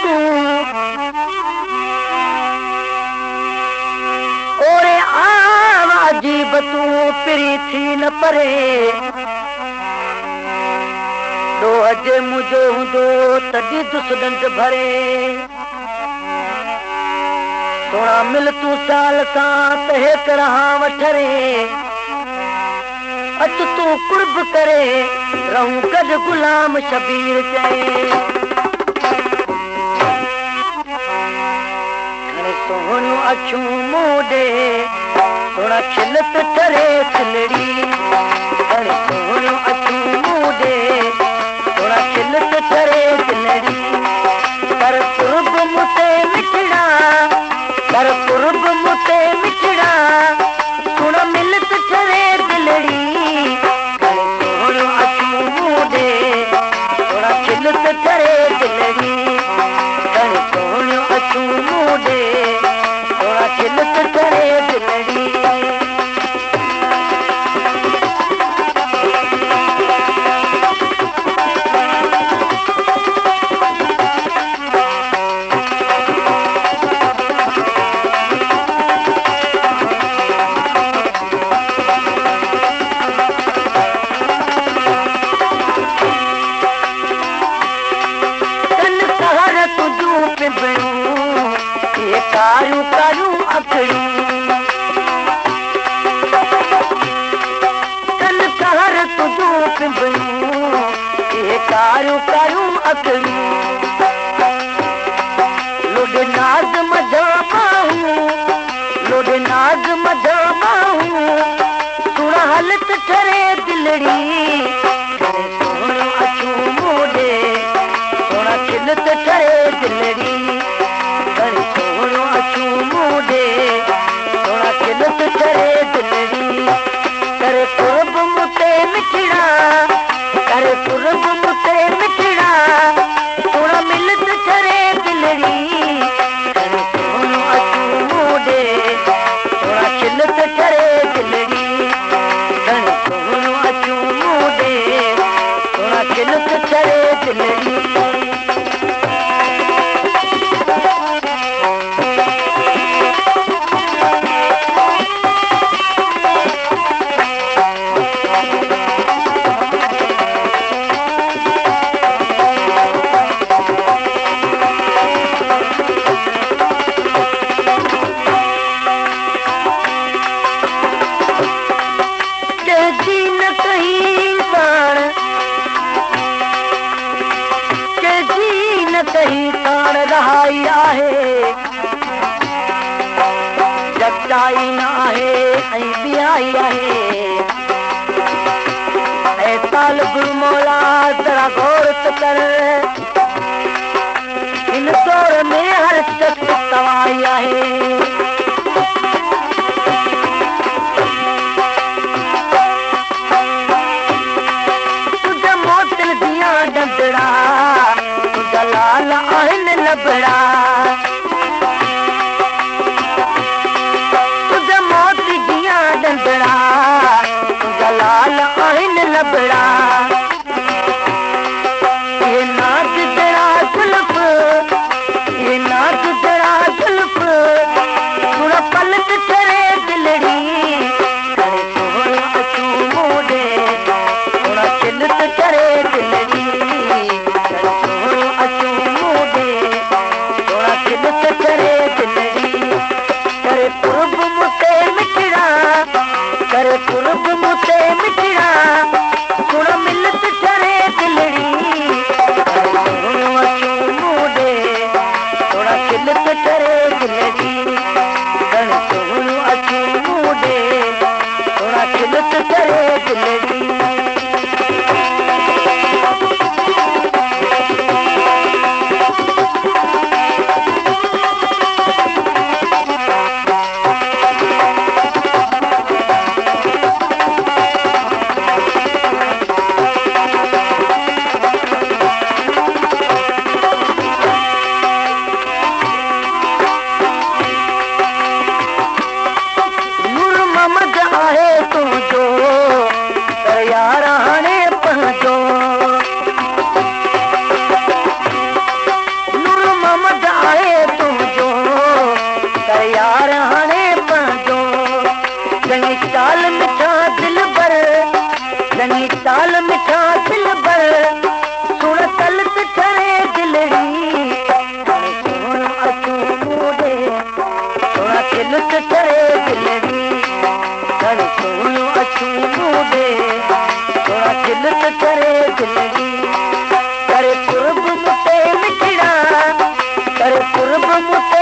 तू ओरे आवाजी बतू पिरी थी न परे दो अजे मुझो हूंदो तॾहिं दुसडंड भरे सोना मिल तू साल सां त हेक रहां वठरे अच तू कुर्ब करे रहूं गॾ गुलाम शबीर चए सोहणियूं अखियूं मूं ॾे सोना खिलत करे खिलड़ी सोहणियूं अखियूं मूं ॾे सोना खिलत करे खिलड़ी कर कुर्ब मुते मिठड़ा कर कुर्ब मुते मिठड़ा सुण मिलत करे दिलड़ी सोहणियूं अखियूं मूं ॾे सोना खिलत करे दिलड़ी सोहणियूं अखियूं मूं ॾे सोना खिलत करे दिलड़ी कारू कारू अखड़ी कल कहर तुझू पिंबड़ू ये कारू कारू अखड़ी लोड नाज मजा बाहू लोड नाज मजा बाहू सुण हलत ठरे दिलड़ी सोहणियूं अखियूं मूं ॾे सोना खिलत ठरे दिलड़ी सोहणियूं अखियूं मूं ॾे सोना खिलत करे दिलड़ी कर कुर्ब मुते मिठड़ा कर कुर्ब मुते मिठड़ा सोना मिलत करे दिलड़ी सोहणियूं अखियूं मूं ॾे सोना खिलत करे दिलड़ी सोहणियूं अखियूं मूं ॾे सोना खिलत करे दिलड़ी कहीं ताण रहाई आहे जगताई न आहे ऐं बियाई आहे ऐं ताल गुरु मौला जरा गौर त कर हिन दौर में हर शख़्स तवाई आहे तुझा मोतिल दियां डंडड़ा लाल आहिनि लबड़ा तुझा मोती जियां डंडड़ा तुझा लाल आहिनि लबड़ा ये नाच तेरा जुल्फ ये नाच तेरा जुल्फ सुण पलक करे दिलड़ी सोहणियूं अखियूं मूं ॾे सोना खिलत करे दिलड़ी कुर्ब मुत